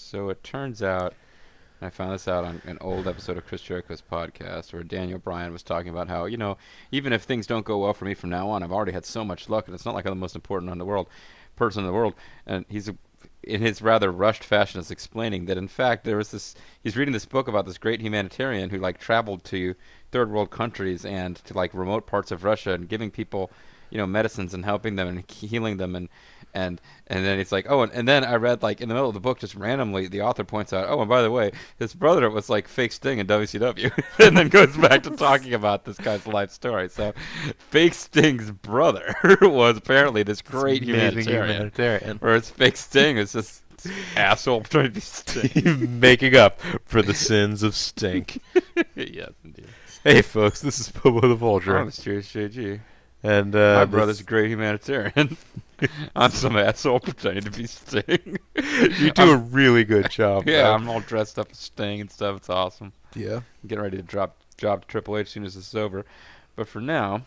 So it turns out, I found this out on an old episode of Chris Jericho's podcast where Daniel Bryan was talking about how, even if things don't go well for me from now on, I've already had so much luck, and it's not like I'm the most important person in the world. And in his rather rushed fashion, is explaining that in fact there was he's reading this book about this great humanitarian who like traveled to third world countries and to like remote parts of Russia and giving people, medicines and helping them and healing them and then it's like, and then I read, like, in the middle of the book, just randomly, the author points out, and by the way, his brother was, like, fake Sting in WCW. And then goes back to talking about this guy's life story. So, fake Sting's brother was apparently this great humanitarian. Whereas fake Sting is just asshole trying to be Sting. Making up for the sins of Stink. Yes, indeed. Hey, folks, this is BoboTheVulture. I'm Mysterious JG. And my brother's a great humanitarian. I'm some asshole pretending to be Sting. You do a really good job. Yeah, I'm all dressed up as Sting and stuff. It's awesome. Yeah. I'm getting ready to job to Triple H as soon as this is over. But for now,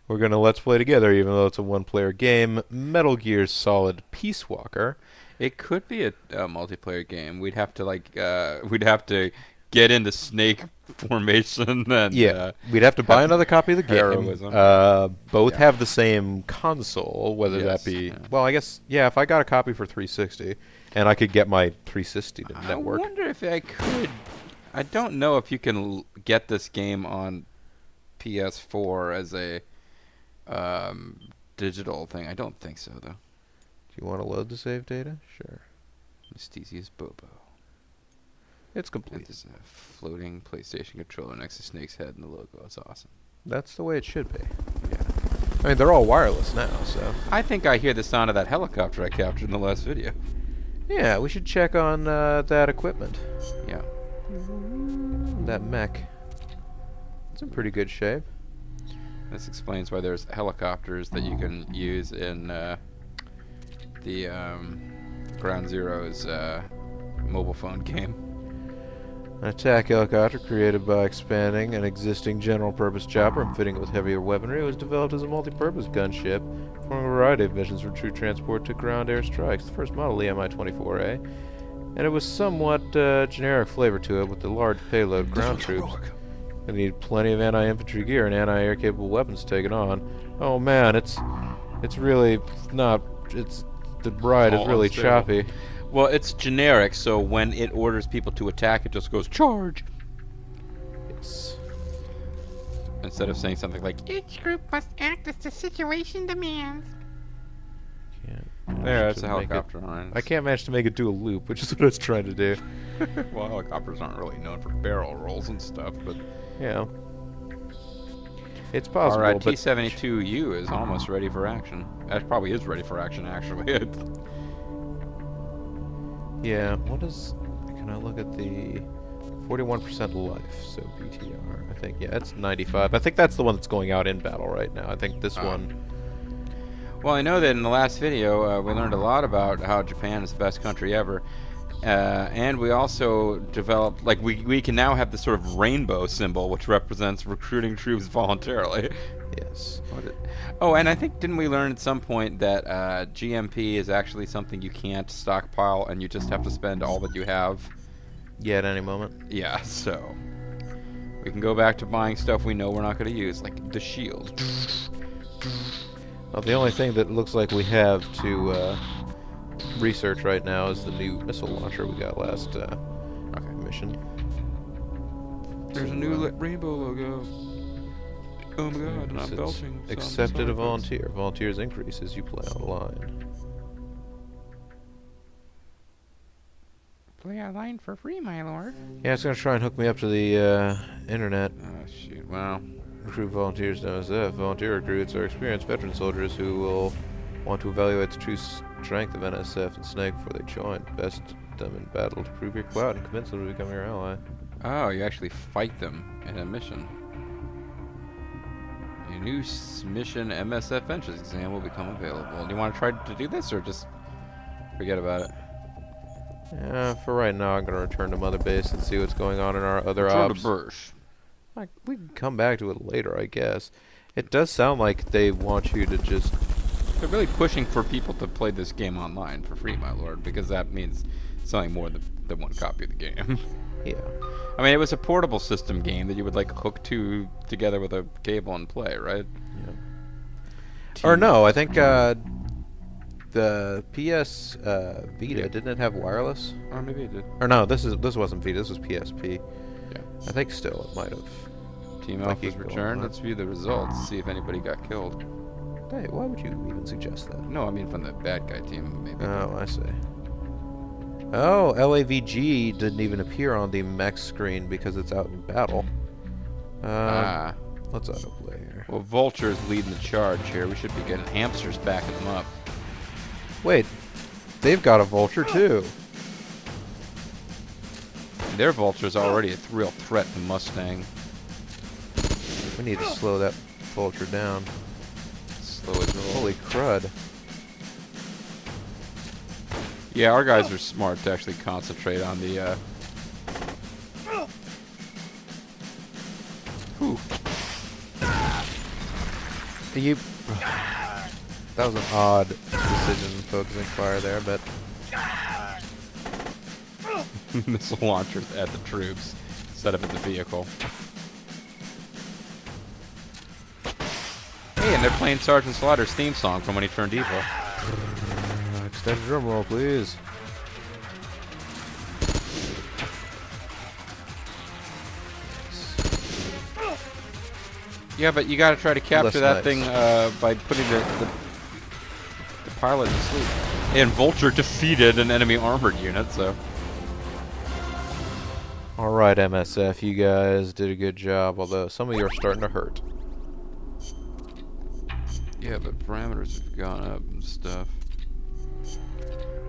we're going to Let's Play together, even though it's a one-player game, Metal Gear Solid Peace Walker. It could be a multiplayer game. We'd have to get into Snake formation and we'd have to buy another copy of the game. Heroism. Both have the same console, whether that be well, I guess if I got a copy for 360 and I could get my 360 to network. I wonder if I could. I don't know if you can get this game on PS4 as a digital thing. I don't think so, though. Do you want to load the save data? Sure. Mysterious Bobo. It's complete. There's a floating PlayStation controller next to Snake's head and the logo. It's awesome. That's the way it should be. Yeah. I mean, they're all wireless now, so. I think I hear the sound of that helicopter I captured in the last video. Yeah, we should check on that equipment. Yeah. That mech. It's in pretty good shape. This explains why there's helicopters that you can use in the Ground Zero's mobile phone game. An attack helicopter created by expanding an existing general-purpose chopper and fitting it with heavier weaponry was developed as a multi-purpose gunship, performing a variety of missions from true transport to ground-air strikes. The first model, the Mi-24A, and it was somewhat generic flavor to it with the large payload ground troops. They need plenty of anti-infantry gear and anti-air capable weapons to take it on. Oh man, it's really not. The ride is really choppy. Well, it's generic, so when it orders people to attack, it just goes, charge! Yes. Instead of saying something like, each group must act as the situation demands. There, it's a helicopter on it. I can't manage to make it do a loop, which is what I was trying to do. Well, helicopters aren't really known for barrel rolls and stuff, but... Yeah. It's possible, Our T-72U is almost ready for action. That probably is ready for action, actually. Yeah, can I look at the 41% life, so BTR, I think, it's 95. I think that's the one that's going out in battle right now. I think this one... Well, I know that in the last video, we learned a lot about how Japan is the best country ever, and we also developed, like, we can now have this sort of rainbow symbol, which represents recruiting troops voluntarily. Yes. And I think, didn't we learn at some point that GMP is actually something you can't stockpile and you just have to spend all that you have? Yeah, at any moment. Yeah, so we can go back to buying stuff we know we're not going to use, like the shield. Well, the only thing that looks like we have to research right now is the new missile launcher we got last mission. There's a new rainbow logo. Oh my god, and I'm belching. Accepted a volunteer. Volunteers increase as you play online. Play online for free, my lord. Yeah, it's going to try and hook me up to the internet. Oh, shoot. Well, recruit volunteers to NSF. Volunteer recruits are experienced veteran soldiers who will want to evaluate the true strength of NSF and Snake before they join. Best them in battle to prove your clout and convince them to become your ally. Oh, you actually fight them in a mission. A new mission MSF entrance exam will become available. Do you want to try to do this or just forget about it? For right now, I'm going to return to Mother Base and see what's going on in our other ops. We can come back to it later, I guess. It does sound like they want you to just... They're really pushing for people to play this game online for free, my lord, because that means selling more than one copy of the game. Yeah. I mean, it was a portable system game that you would like hook two together with a cable and play, right? Yeah. Or no, I think the PS Vita didn't it have wireless? Or maybe it did. Or no, this wasn't Vita. This was PSP. Yeah. I think still it might have. Team Like Alpha's you go returned. on. Let's view the results. See if anybody got killed. Hey, why would you even suggest that? No, I mean from the bad guy team, maybe. Oh, I see. Oh, LAVG didn't even appear on the mech screen because it's out in battle. Let's autoplay here. Well, Vulture's leading the charge here. We should be getting hamsters backing them up. Wait, they've got a vulture too. Their Vulture's already a real threat to Mustang. We need to slow that vulture down. Slow as roll. Holy crud. Yeah, our guys are smart to actually concentrate on the, Whew. You... That was an odd decision focusing fire there, but... Missile launchers at the troops instead of at the vehicle. Hey, and they're playing Sergeant Slaughter's theme song from when he turned evil. Extended drum roll, please. Yeah, but you gotta try to capture Less that nice. thing by putting the pilot to sleep. And Vulture defeated an enemy armored unit, so... Alright, MSF, you guys did a good job, although some of you are starting to hurt. Yeah, but parameters have gone up and stuff.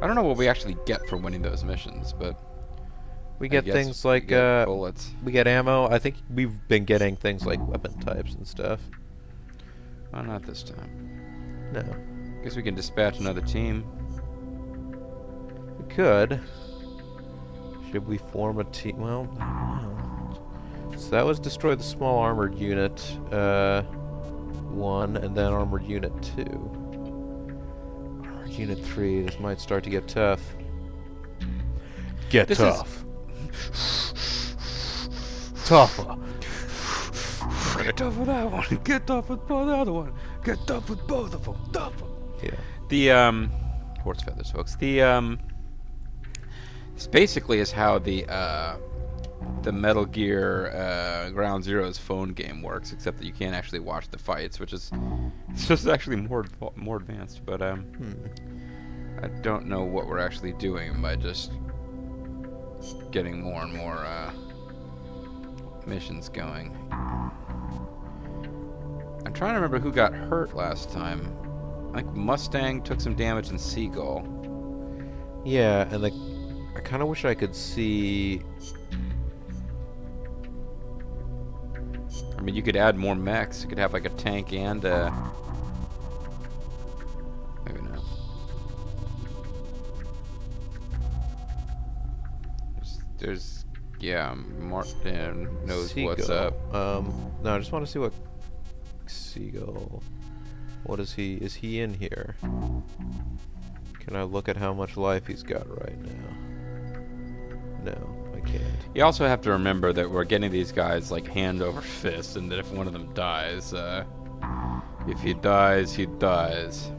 I don't know what we actually get for winning those missions, but... We I get guess things we like, get bullets. we get ammo. I think we've been getting things like weapon types and stuff. Oh, not this time. No. Guess we can dispatch another team. We could. Should we form a team? Well, I don't know. So that was destroy the small armored unit 1, and then armored unit 2. Armored unit 3, this might start to get tough. Get This tough. Tougher. Get tough with that one. Get tough with the other one. Get tough with both of them. Tougher. Yeah. The horse feathers, folks. The this basically is how the Metal Gear Ground Zero's phone game works, except that you can't actually watch the fights, which is it's just actually more advanced. But I don't know what we're actually doing by just getting more and more missions going. I'm trying to remember who got hurt last time. I think Mustang took some damage in Seagull. Yeah, and I kind of wish I could see. I mean, you could add more mechs. You could have like a tank and maybe not. There's yeah, Martin knows what's Seagull. up. No, I just want to see what Seagull. What is he? Is he in here? Can I look at how much life he's got right now? No, I can't. You also have to remember that we're getting these guys like hand over fist, and that if one of them dies, if he dies, he dies.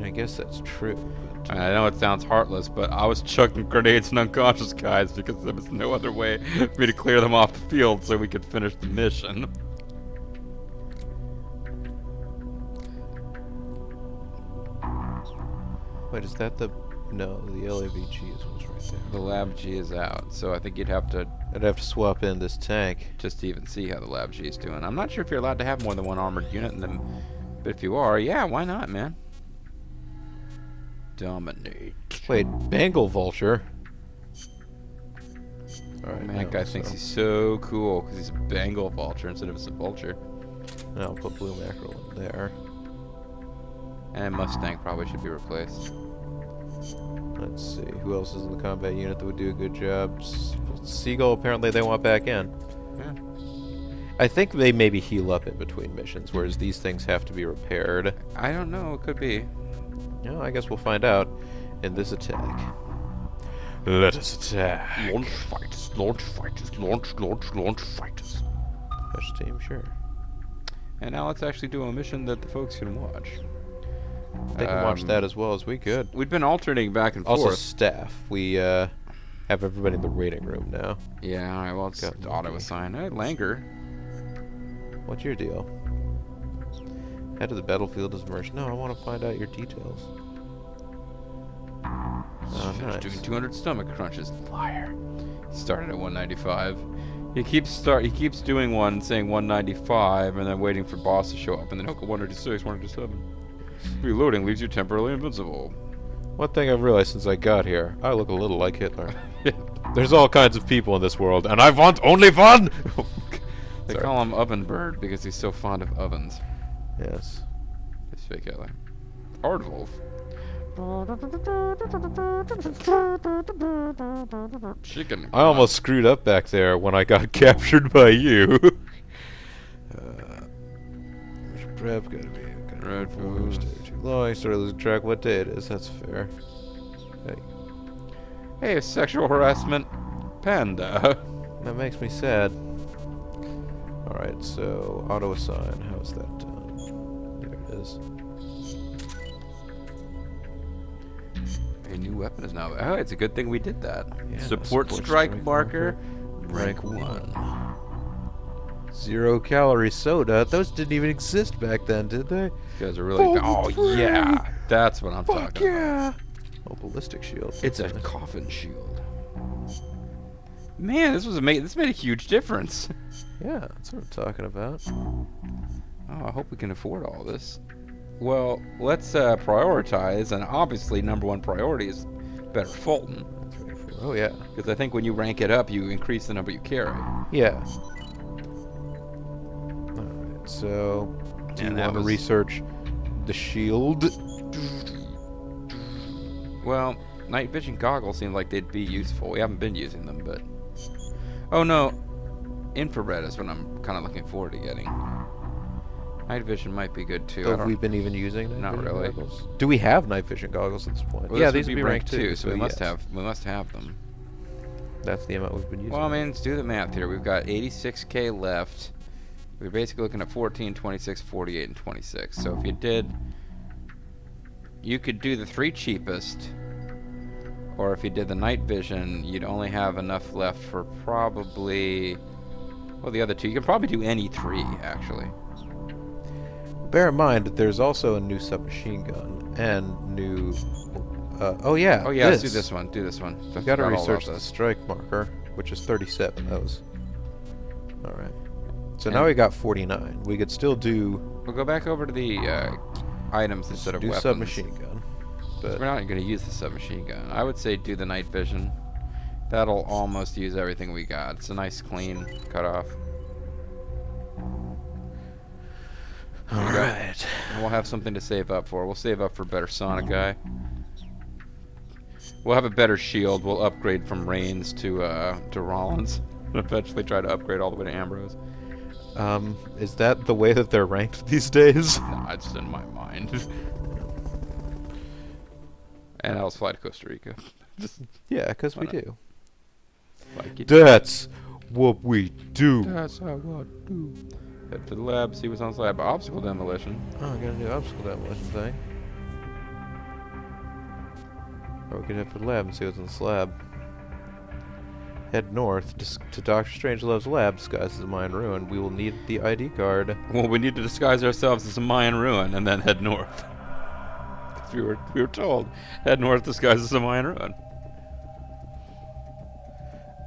I guess that's true. But I know it sounds heartless, but I was chucking grenades and unconscious guys because there was no other way for me to clear them off the field so we could finish the mission. wait, is that the? No, the LAVG is what's right there. The Lab G is out, so I think you'd have to I'd have to swap in this tank. just to even see how the Lab G is doing. I'm not sure if you're allowed to have more than one armored unit in them, but if you are, yeah, why not, man? Dominate. Wait, Bengal Vulture. Alright, Man, that guy thinks he's so cool because he's a Bengal vulture instead of a vulture. Now I'll put Blue Mackerel in there. And Mustang probably should be replaced. Let's see, who else is in the combat unit that would do a good job? Seagull, apparently they want back in. Yeah. I think they maybe heal up in between missions, whereas these things have to be repaired. I don't know. It could be. Yeah, I guess we'll find out in this attack. Let us attack. Launch fighters, launch fighters, launch fighters. Special team, sure. And now let's actually do a mission that the folks can watch. They can watch that as well as we could. We've been alternating back and Also, forth. staff. We have everybody in the waiting room now. Yeah, alright, well, it's Got auto assign. Hey, Langer. What's your deal? Head to the battlefield as merchant. No, I want to find out your details. Oh, nice. Doing 200 stomach crunches. Liar. He started at 195. He keeps doing one, saying 195, and then waiting for boss to show up, and then he'll go 196, 197. Reloading leaves you temporarily invincible. One thing I've realized since I got here, I look a little like Hitler. There's all kinds of people in this world, and I want only one! They call him Oven Bird because he's so fond of ovens. Yes. It's fake Hitler. Aardwolf. Chicken. I almost screwed up back there when I got captured by you. Prep gotta be Red food. too long. I started losing track of what day it is. That's fair. Hey, Hey, sexual harassment. Panda. that makes me sad. Alright, so auto assign. How's that done? There it is. A new weapon is now. Oh, it's a good thing we did that. Yeah, Support strike marker. Rank 1. 0 calorie soda. Those didn't even exist back then, did they? You guys are really. Oh, yeah. That's what I'm Fuck talking yeah! about. Oh, ballistic shield. It's a coffin shield. Man, this made a huge difference. Yeah, that's what I'm talking about. Oh, I hope we can afford all this. Well, let's prioritize, and obviously number one priority is better Fulton. Oh, yeah. Because I think when you rank it up, you increase the number you carry. Yeah. Alright, so do you And that want to was- research the shield? Well, night vision goggles seem like they'd be useful. We haven't been using them, but... Oh, no. Infrared is what I'm kind of looking forward to getting. Night vision might be good, too. I Have don't- we been even using night Not vision really. goggles? Do we have night vision goggles at this point? Well, yeah, this these would would be ranked 2, so we must yes. have them. That's the amount we've been using. Well, I mean, let's do the math here. We've got 86k left. We're basically looking at 14, 26, 48, and 26. So if you did... You could do the 3 cheapest. Or if you did the night vision, you'd only have enough left for probably... Well, the other 2. You can probably do any 3, actually. Bear in mind that there's also a new submachine gun and new... oh yeah, Oh, yeah, let's do this one. Do this one. We gotta Forgot all about research the this. strike marker, which is 37. That was... Alright. So now we got 49. We could still do... We'll go back over to the items instead of do weapons. submachine gun. But We're not going to use the submachine gun. I would say do the night vision. That'll almost use everything we got. It's a nice clean cutoff. Alright. And we'll have something to save up for. We'll save up for better Sonic guy. We'll have a better shield. We'll upgrade from Reigns to Rollins. Eventually try to upgrade all the way to Ambrose. Is that the way that they're ranked these days? Nah, it's in my mind. And I'll fly to Costa Rica. Just Yeah, because we Why not? do. like it. That's what we do. That's how I do. Head to the lab, see what's on the lab. Obstacle demolition. Oh, I got a new obstacle demolition thing. Or we could head for the lab and see what's in the slab. Head north to Dr. Strangelove's lab, disguised as a Mayan ruin. We will need the ID card. Well, we need to disguise ourselves as a Mayan ruin and then head north. 'Cause we were told head north, disguised as a Mayan ruin.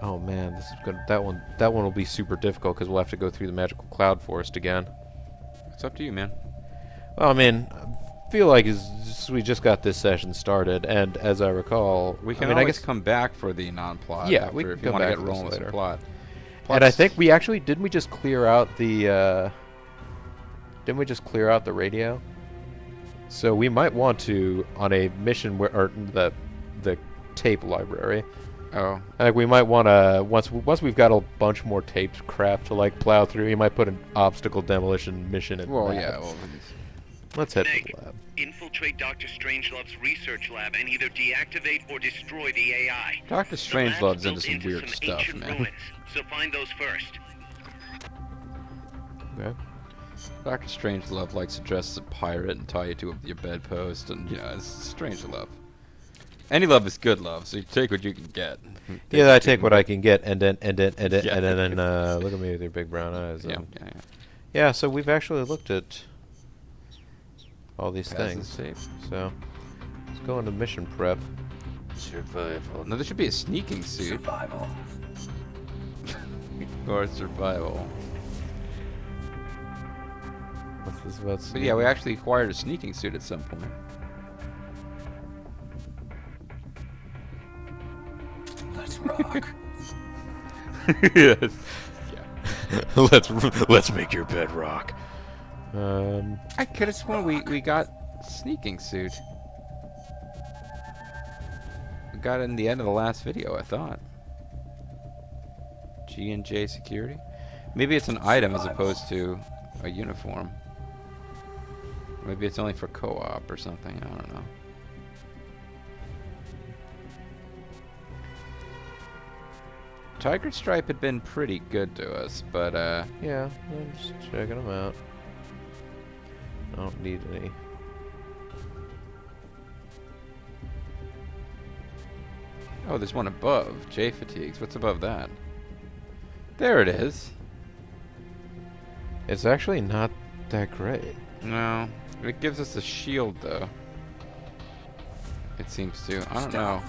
Oh man, this is gonna, that one will be super difficult because we'll have to go through the magical cloud forest again. It's up to you, man. Well, I mean, I feel like we just got this session started, and as I recall, We can I mean, always I guess, come back for the non-plot. Yeah, after we can if you come want to back get to this rolling with some later. plot. and I think we actually didn't we just clear out the radio? So we might want to on a mission where or the tape library. Oh, I think we might want to once we've got a bunch more tapes crap to like plow through. You might put an obstacle demolition mission in. well, that. yeah. Well, Let's head to the Snake, lab. infiltrate Dr. Strangelove's research lab and either deactivate or destroy the AI. Dr. The Strangelove's lab's into built some into weird stuff, ancient man. ruins, so find those first. Okay. Dr. Strangelove likes to dress as a pirate and tie you to your bedpost, and it's Strangelove. Any love is good love, so you take what you can get. Yeah, I take what I can get, and then Yeah. look at me with your big brown eyes. Yeah, Yeah. yeah. Yeah. So we've actually looked at all these Pass and things. save. So let's go into mission prep. Survival. No, there should be a sneaking suit. Survival. Or survival. What's this about? But yeah, we actually acquired a sneaking suit at some point. Let's rock. Yes. let's make your bed rock. I could have sworn we got sneaking suit. We got it in the end of the last video, I thought. G&J security? Maybe it's an item as opposed to a uniform. Maybe it's only for co-op or something, I don't know. Tiger Stripe had been pretty good to us, but Yeah, I'm just checking them out. I don't need any. oh, there's one above. J fatigues. What's above that? There it is. It's actually not that great. No, it gives us a shield though. It seems to. I don't know.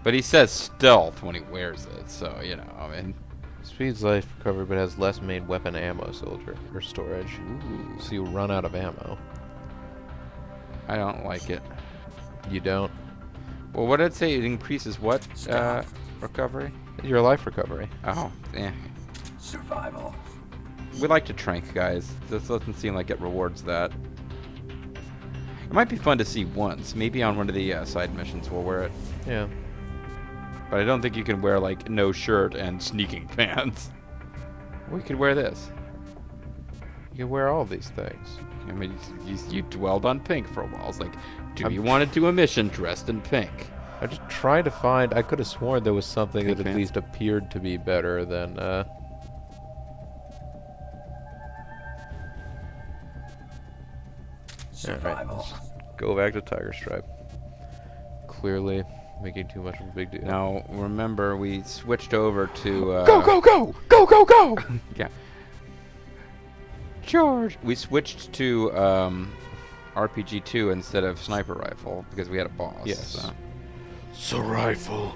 But he says stealth when he wears it, so you know. I mean, Speeds life recovery, but has less main weapon ammo soldier or storage. ooh, So you run out of ammo. I don't like it. You don't. Well, what did it say? It increases what recovery? Your life recovery. Oh, yeah. Survival. We like to trank, guys. This doesn't seem like it rewards that. It might be fun to see once. Maybe on one of the side missions we'll wear it. Yeah. But I don't think you can wear, like, no shirt and sneaking pants. We could wear this. You can wear all these things. I mean, you dwelled on pink for a while. It's like, do you want to do a mission dressed in pink? I'm just trying to find. I could have sworn there was something Pink that at pants? least appeared to be better than. Survival. Alright, go back to Tiger Stripe. Clearly making too much of a big deal. Now, remember, we switched over to... Go, go, go! Go, go, go! Yeah. George! We switched to RPG-2 instead of sniper rifle because we had a boss. Yes. So. So rifle.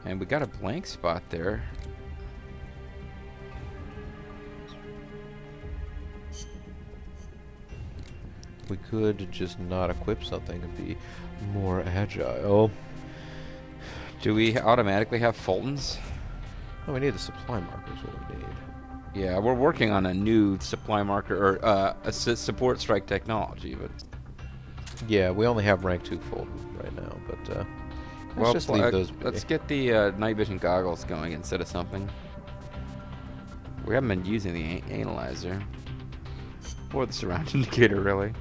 And we got a blank spot there. We could just not equip something and be more agile. Do we automatically have Fultons? Oh, we need the supply markers. What we need. Yeah, we're working on a new supply marker or support strike technology, but Yeah, we only have rank 2 full right now, but let's just leave those be. let's get the night vision goggles going instead of something. We haven't been using the analyzer or the surround indicator really.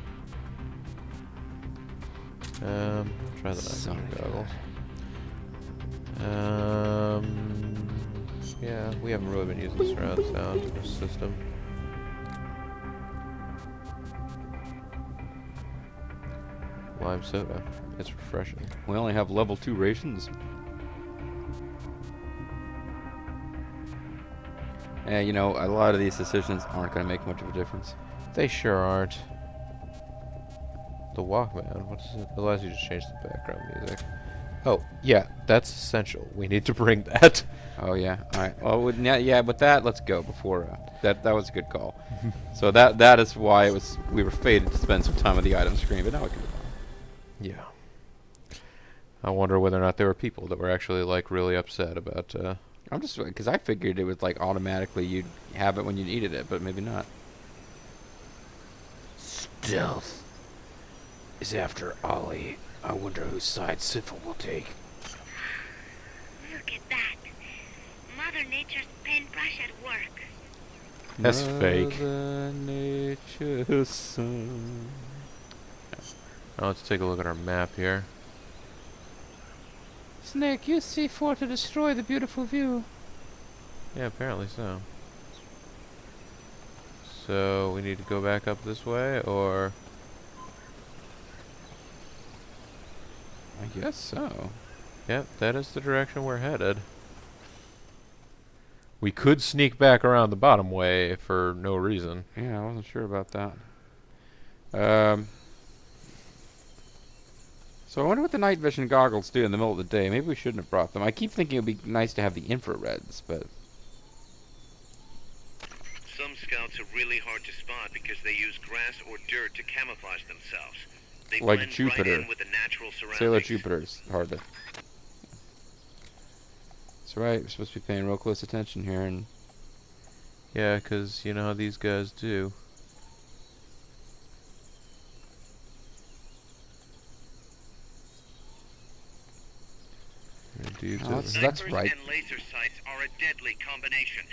Try the night So vision good. goggles. Yeah, we haven't really been using surround sound in this system. Lime soda. It's refreshing. We only have level 2 rations. Yeah, you know, a lot of these decisions aren't going to make much of a difference. They sure aren't. The Walkman, what is it? It allows you to change the background music. Oh, yeah, that's essential. We need to bring that. Oh yeah. All right. Well, yeah, with that, let's go before that. That was a good call. So that is why we were fated to spend some time on the item screen, but now we can. Yeah. I wonder whether or not there were people that were actually like really upset about. I'm just because I figured it was like automatically you'd have it when you needed it, but maybe not. Stealth is after Ollie. I wonder whose side Sifel will take. Look at that. Mother Mother Nature's paintbrush at work. That's fake. Mother Nature's son. Now let's take a look at our map here. Snake, use C4 to destroy the beautiful view. Yeah, apparently so. So we need to go back up this way, or I guess so. yep, that is the direction we're headed. We could sneak back around the bottom way for no reason. Yeah, I wasn't sure about that. So I wonder what the night vision goggles do in the middle of the day. Maybe we shouldn't have brought them. I keep thinking it would be nice to have the infrareds, but... Some scouts are really hard to spot because they use grass or dirt to camouflage themselves. They Like blend Jupiter. right in with the natural surroundings. Sailor Jupiter's hard to... That's right, we're supposed to be paying real close attention here, and... Yeah, 'cause you know how these guys do. Dudes Oh, over that's- here. that's Snipers right. and laser sights are a deadly combination.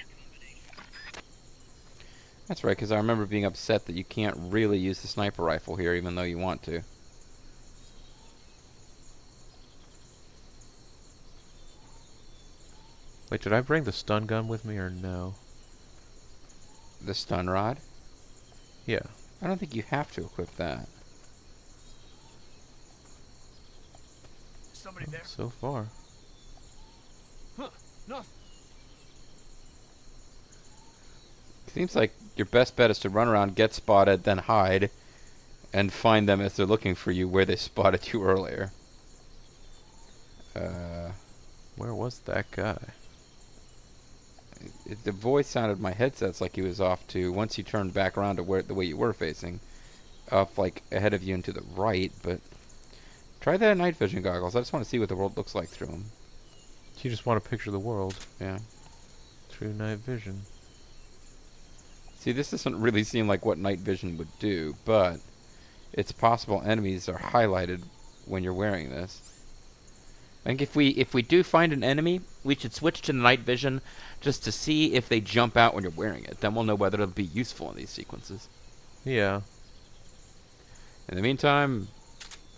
That's right, because I remember being upset that you can't really use the sniper rifle here, even though you want to. Wait, did I bring the stun gun with me or no? The stun rod? Yeah. I don't think you have to equip that. Somebody there? So far. Huh. Nothing. Seems like your best bet is to run around, get spotted, then hide, and find them as they're looking for you where they spotted you earlier. Where was that guy? The voice sounded in my headsets like he was off to, once you turned back around to where the way you were facing, off like ahead of you and to the right, but try that night vision goggles. I just want to see what the world looks like through them. You just want to picture the world Yeah. through night vision. See, this doesn't really seem like what night vision would do, but it's possible enemies are highlighted when you're wearing this. I think if we do find an enemy, we should switch to night vision just to see if they jump out when you're wearing it. Then we'll know whether it'll be useful in these sequences. Yeah. In the meantime,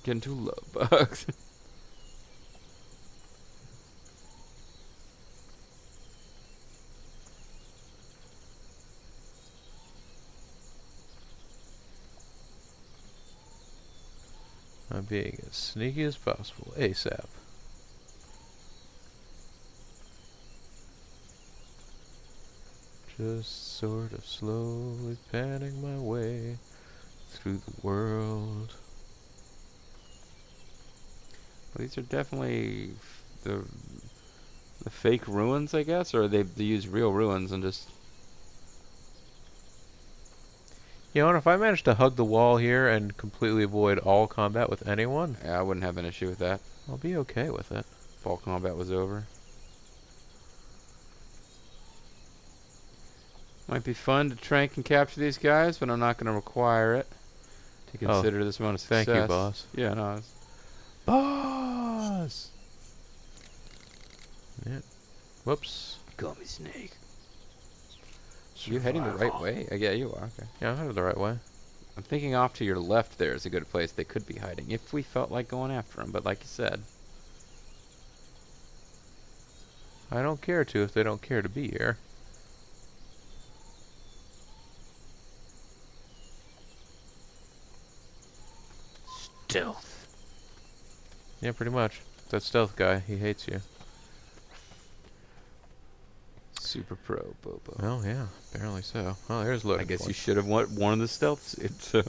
get into love bugs. I'm being as sneaky as possible, ASAP. Just sort of slowly panning my way through the world. Well, these are definitely the fake ruins, I guess, or they use real ruins and just... You know, and if I manage to hug the wall here and completely avoid all combat with anyone, Yeah, I wouldn't have an issue with that. I'll be okay with it. If all combat was over. Might be fun to trank and capture these guys, but I'm not going to require it to consider this one a success. Thank you, boss. Yeah, no. It's Boss! Yeah. Whoops. Call me Snake. you heading the right way? Yeah, you are. Okay. Yeah, I'm headed the right way. I'm thinking off to your left there is a good place they could be hiding, if we felt like going after them. But like you said, I don't care to if they don't care to be here. Stealth. Yeah, pretty much. That stealth guy, he hates you. super pro, Bobo. Well, yeah, apparently so. Oh, there's loading I guess you point. should have worn the stealth suit. So.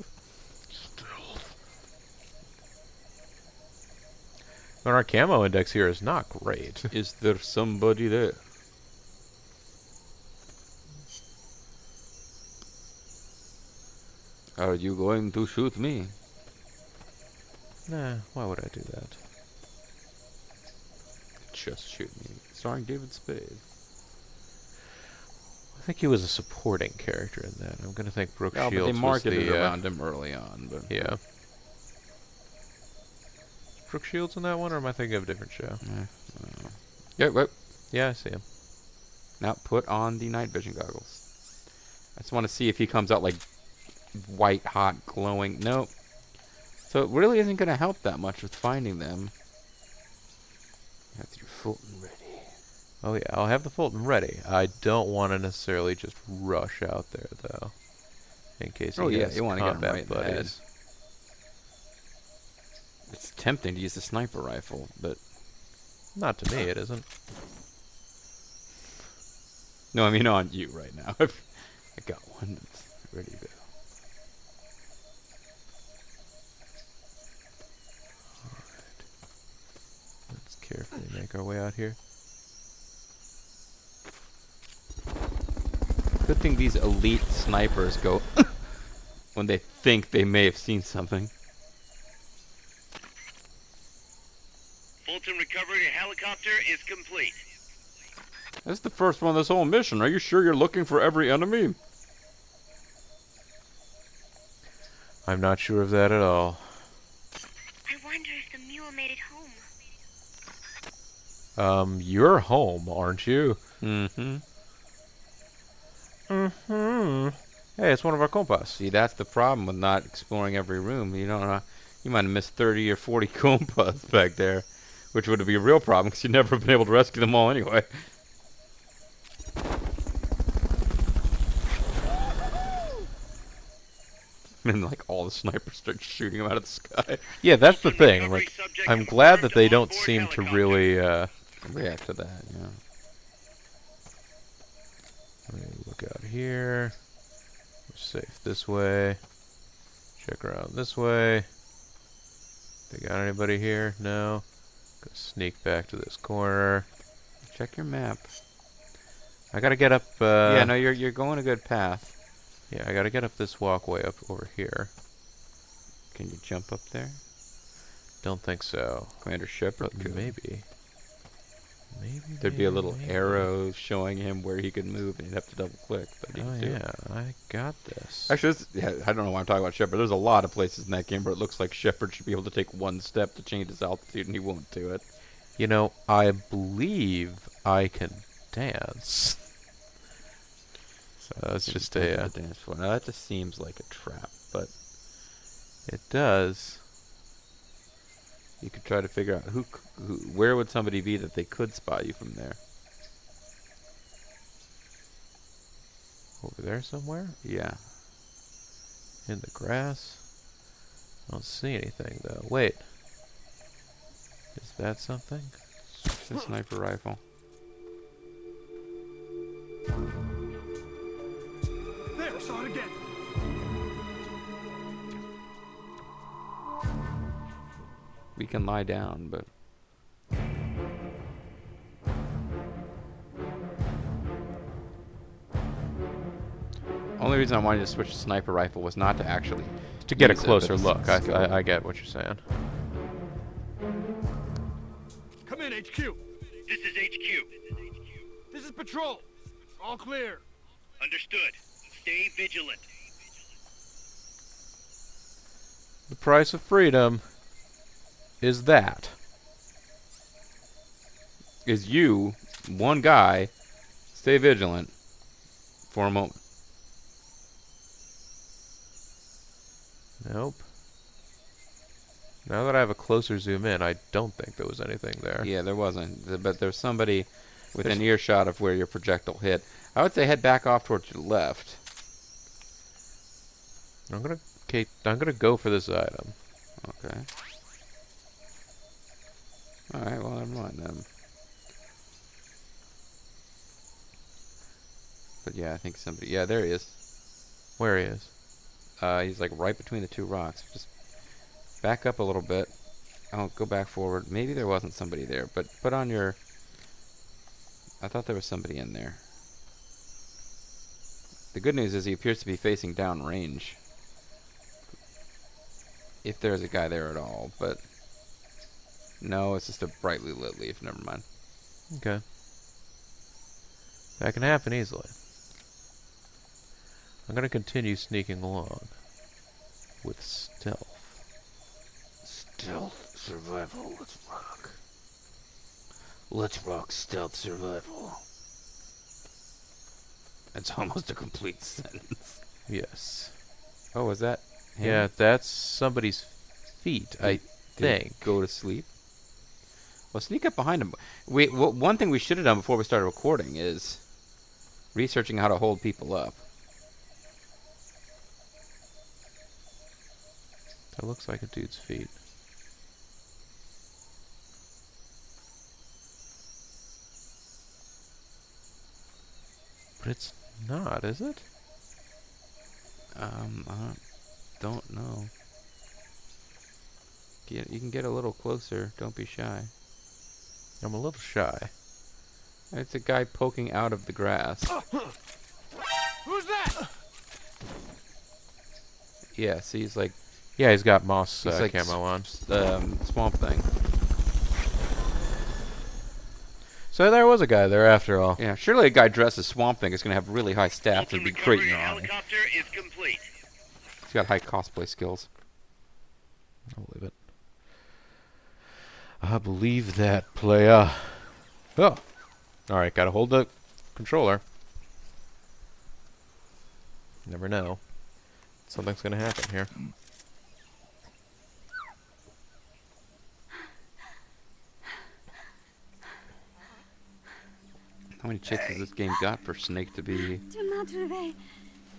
And our camo index here is not great. Is there somebody there? Are you going to shoot me? Nah, why would I do that? Just shoot me. Starring David Spade. I think he was a supporting character in that. I'm gonna think Brooke Yeah, Shields but they was marketed the, around him early on. But yeah. Brooke Shields in that one, or am I thinking of a different show? I don't know. Yeah, wait. Yeah, I see him. Now put on the night vision goggles. I just want to see if he comes out like white, hot, glowing. Nope. So it really isn't going to help that much with finding them. Have your Fulton ready. Oh yeah, I'll have the Fulton ready. I don't want to necessarily just rush out there though, in case he has you want to get him combat right in the head. buddies. It's tempting to use the sniper rifle, but Not to me, it isn't. no, I mean on you right now. I got one that's ready to go. Alright. Let's carefully make our way out here. Good thing these elite snipers go when they think they may have seen something. Fulton recovery helicopter is complete. That's the first one of this whole mission. Are you sure you're looking for every enemy? I'm not sure of that at all. I wonder if the mule made it home. You're home, aren't you? Mm-hmm. Mm-hmm. Hey, it's one of our compas. See, that's the problem with not exploring every room. You don't know. You might have missed 30 or 40 compas back there, which would be a real problem because you'd never have been able to rescue them all anyway. And like all the snipers start shooting them out of the sky. Yeah, that's the Fulton thing. recovery Like, subject I'm glad that confirmed they don't onboard seem to helicopter. really, React to that, yeah. let me look out here. We're safe this way. Check around this way. They got anybody here? No. Go sneak back to this corner. Check your map. I gotta get up, Yeah, no, you're going a good path. yeah, I gotta get up this walkway up over here. Can you jump up there? Don't think so. Commander Shepard But could. maybe. Maybe. There'd be a little maybe. arrow showing him where he could move, and he'd have to double click. But he Oh could do it. yeah, I got this. Actually, yeah, I don't know why I'm talking about Shepard. There's a lot of places in that game where it looks like Shepard should be able to take one step to change his altitude, and he won't do it. You know, I believe I can dance. So it's just Go to a. the dance floor. Now that just seems like a trap, but It does. you could try to figure out where would somebody be that they could spot you from there. Over there somewhere? Yeah. In the grass? I don't see anything though. Wait. Is that something? It's a sniper rifle. There, saw it again. We can lie down, but only reason I wanted to switch to sniper rifle was not to actually To get a use it, closer but look. it's skill. I get what you're saying. Come in, HQ. This is HQ. This is patrol. All clear. Understood. Stay vigilant. The price of freedom is that. Is you, one guy, stay vigilant for a moment. Nope. Now that I have a closer zoom in, I don't think there was anything there. Yeah, there wasn't, but there's somebody within There's- earshot of where your projectile hit. I would say head back off towards your left. I'm gonna go for this item. Okay. All right. Well, never mind then. But yeah, I think somebody. Yeah, there he is. Where he is. He's like right between the two rocks. Just back up a little bit. Oh, go back forward. Maybe there wasn't somebody there, but put on your. I thought there was somebody in there. The good news is he appears to be facing downrange. If there's a guy there at all, but no, it's just a brightly lit leaf. Never mind. Okay. That can happen easily. I'm gonna continue sneaking along. With stealth. Stealth survival. Let's rock. Let's rock stealth survival. That's almost a complete sentence. Yes. Oh, was that him? Yeah, that's somebody's feet, I Did he think. go to sleep? Well, sneak up behind him. One thing we should have done before we started recording is researching how to hold people up. That looks like a dude's feet. But it's not, is it? I don't know. You can get a little closer. Don't be shy. I'm a little shy. It's a guy poking out of the grass. Who's that? Yeah, see, he's like Yeah, he's got moss He's like camo on. Swamp Thing. So there was a guy there after all. Yeah, surely a guy dressed as Swamp Thing is going to have really high stats and be great in your army. helicopter is complete. He's got high cosplay skills. I'll believe it. I believe that, playa. Oh. Alright, gotta hold the controller. Never know. Something's gonna happen here. How many chicks has this game got for Snake to be? Tu m'as trouvé.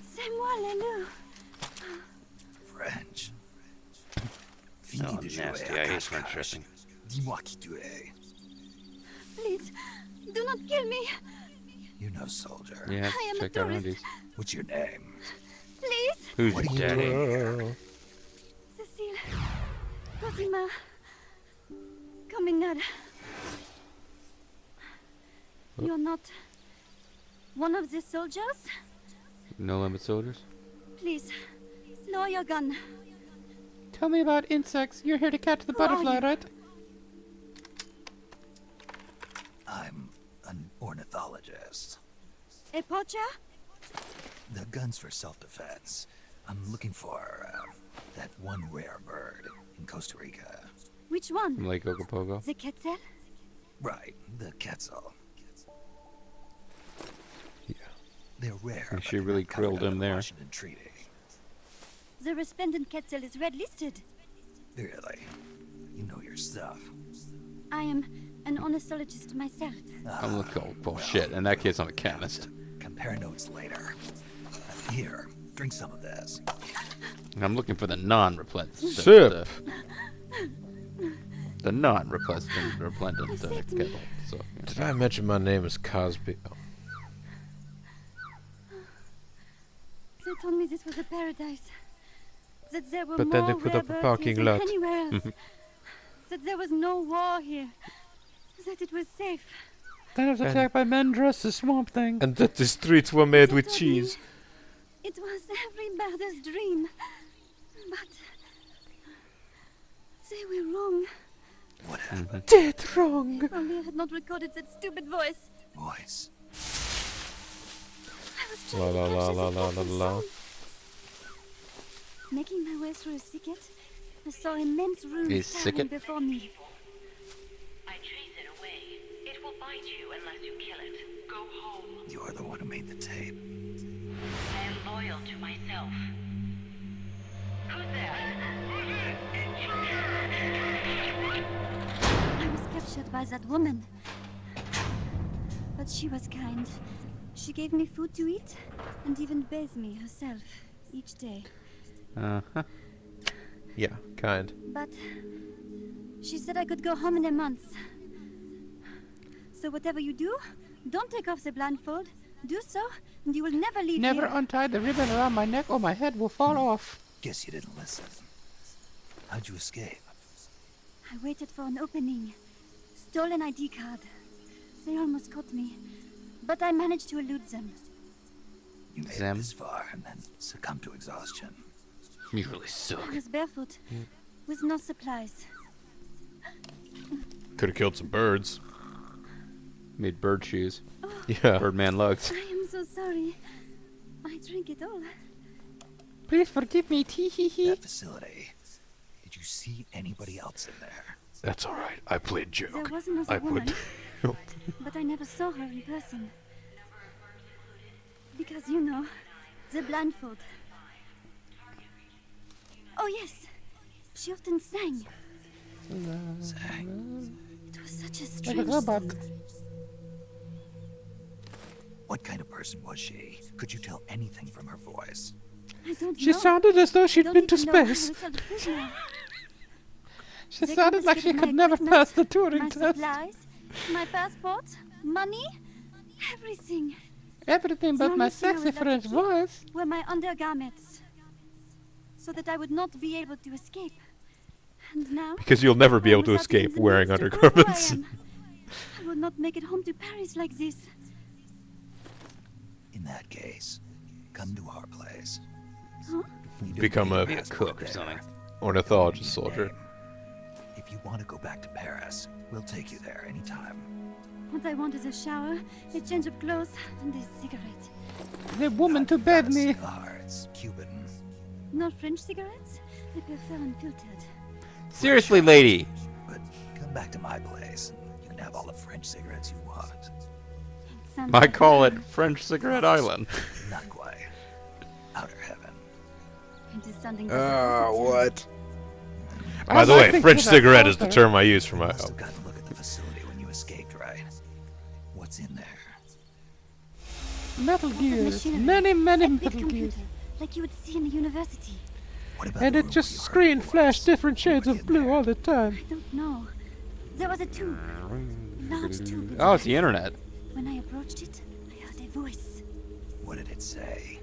C'est moi le loup. French. Oh, nasty. I hate French dressing. Dis-moi qui tu es. Please, do not kill me. You're no soldier. Yeah, I am a check out tourist. Undies. What's your name? Please, Who's What your are you daddy? Cecile. Cosima. Caminada. You're not one of the soldiers? No Limit Soldiers? Please, lower your gun. Tell me about insects. You're here to catch the Who are butterfly, you? right? I'm an ornithologist. A poacher? The gun's for self-defense. I'm looking for that one rare bird in Costa Rica. Which From one? Lake Ogopogo? The quetzal? Right, the quetzal. Yeah. They're rare. And but she they're really not covered grilled under him the there. Washington Treaty. The resplendent quetzal is red listed. Really? You know your stuff. I am an ornithologist myself. I'm looking oh bullshit, and that kid's not a chemist. Compare notes later. Here, drink some of this. And I'm looking for the non-replendent. Sip. The non-replendent kettle. So, yeah. Did I mention my name is Cosby? Oh. They told me this was a paradise. That there were But more then they put rare up a birds parking here lot. than anywhere else. That there was no war here. That it was safe. Then I was And- attacked by men dressed as Swamp Thing. And that the streets were made They with told cheese. me it was every mother's dream. But they were wrong. What happened? Dead wrong. If only I had not recorded that stupid voice. Voice. I was La trying la to la catch la this la awful la. sound. Making my way through a thicket, I saw immense runes Is standing thicket? before me. I chase it away. It will bite you unless you kill it. Go home. You're the one who made the tape. I am loyal to myself. Who's there? I was captured by that woman. But she was kind. She gave me food to eat and even bathed me herself each day. Uh-huh. Yeah, kind. But she said I could go home in a month. So whatever you do, don't take off the blindfold. Do so, and you will never leave Never here. untie the ribbon around my neck or my head will fall off. Guess you didn't listen. How'd you escape? I waited for an opening. Stole an ID card. They almost caught me. But I managed to elude them. You made Them. it this far and then succumbed to exhaustion. You really suck. I was barefoot, with no supplies. Could have killed some birds. Made bird shoes. Yeah. Birdman lugs. I am so sorry. I drank it all. Please forgive me, tee hee hee. That facility. Did you see anybody else in there? That's alright. I played There joke. was another I woman, would. but I never saw her in person. Because, you know, the blindfold. Oh, yes. She often sang. Sang. It was such a Like a strange robot. sound. What kind of person was she? Could you tell anything from her voice? I don't She know. sounded as though I she'd don't been to even know how space. I was held a prisoner. She They sounded like she confiscated could my never equipment, pass the my Turing test. supplies, my passport, money, everything. Everything The but my only thing I sexy would like to French keep voice. were my undergarments, so that I would not be able to escape. And now, Because you'll never be able to without even escape the wearing means to prove who I undergarments. am, I will not make it home to Paris like this. In that case, come to our place. Huh? We don't Become need a passport cook or there. something. Ornithologist We need a soldier. name. If you want to go back to Paris, we'll take you there anytime. What I want is a shower, a change of clothes, and a cigarette. The woman Not to bed a me. cigar, it's Cuban. Not French cigarettes? I prefer unfiltered. Seriously, lady. But come back to my place. You can have all the French cigarettes you want. It sounds I like call it heaven. French Cigarette Island. Not quite. Outer heaven. It is sounding like a visit. What? I By the like way, thinking French of that cigarette is the poster. term I use for You my. must have gotten a look at the facility when you escaped, right? What's in there? Metal Lots of gears. machinery. Many, many A big metal gears. computer, like you would see in a university. What about And the it room just where you heard screen the voice? flashed different shades Nobody of in blue there. all the time. I don't know. There was a tube. Large tube. Oh, it's the internet. When I approached it, I heard a voice. What did it say?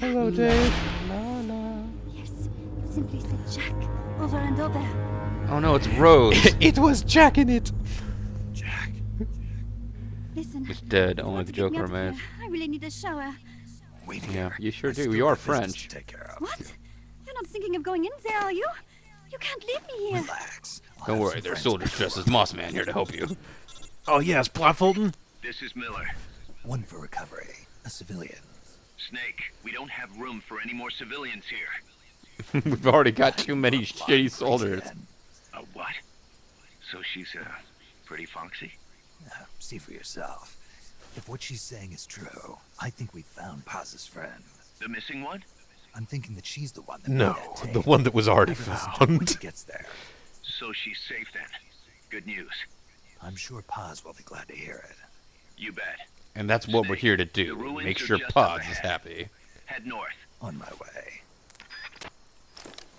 Hello, Dave. La la. Yes, it simply said Jack over and over. Oh no, it's Rose. It was Jack in it. Jack. Listen. It's dead. if you Only want the to get me Joker out of remains. here, I really need a shower. Wait Yeah, here. you sure I do. still You are got business French. to take care of. What? You're not thinking of going in there, are you? You can't leave me here. Relax. I'll Don't have worry, some there's friends soldiers back dressed home. as Moss Man here to help you. Oh yes, Plot Fulton. This is Miller. One for recovery. A civilian. Snake, we don't have room for any more civilians here. We've already got too many shitty soldiers. Then, A what? So she's, pretty foxy? see for yourself. If what she's saying is true, I think we found Paz's friend. The missing one? I'm thinking that she's the one that No, made that tape. the one that was already I can listen to it when she found. gets there. So she's safe then. Good news. I'm sure Paz will be glad to hear it. You bet. And that's what we're here to The do. ruins Make are sure just Pods up is ahead. happy. Head north. On my way.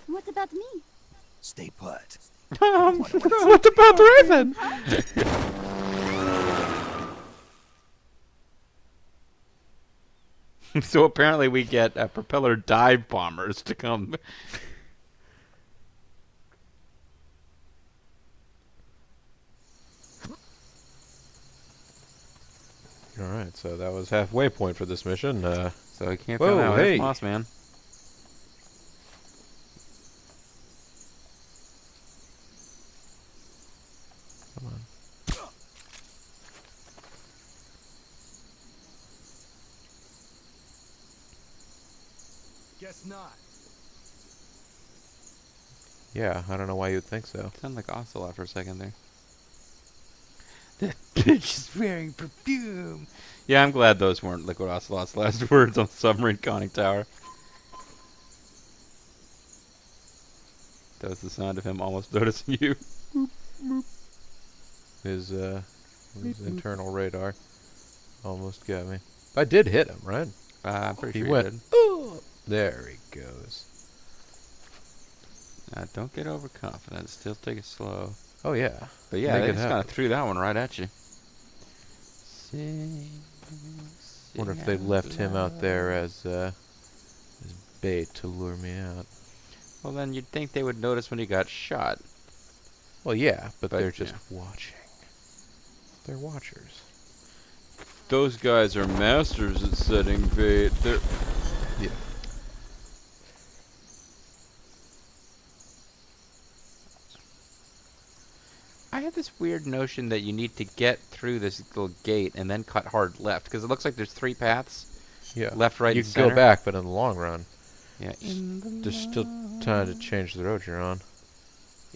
What about me? Stay put. What about Raven? So apparently we get propeller dive bombers to come. All right, so that was halfway point for this mission. So he can't Whoa, find out. hey. There's Moss Man. Come on. Guess not. Yeah, I don't know why you'd think so. Sounded like Ocelot for a second there. That bitch is wearing perfume. Yeah, I'm glad those weren't Liquid Ocelot's last words on the submarine conning tower. That was the sound of him almost noticing you. His internal radar almost got me. I did hit him, right? I'm pretty He sure went. he did. "Oh!" There he goes. Don't get overconfident. Still take it slow. Oh yeah. But yeah, Make they it just kind of happen. threw that one right at you. Wonder if they left him out there as bait to lure me out. Well, then you'd think they would notice when he got shot. Well, yeah, but But, they're just yeah. watching. They're watchers. Those guys are masters at setting bait. They're Yeah. I have this weird notion that you need to get through this little gate and then cut hard left, because it looks like there's 3 paths. Yeah. Left, right, You and can go center. back, but in the long run, Yeah, there's still time to change the road you're on.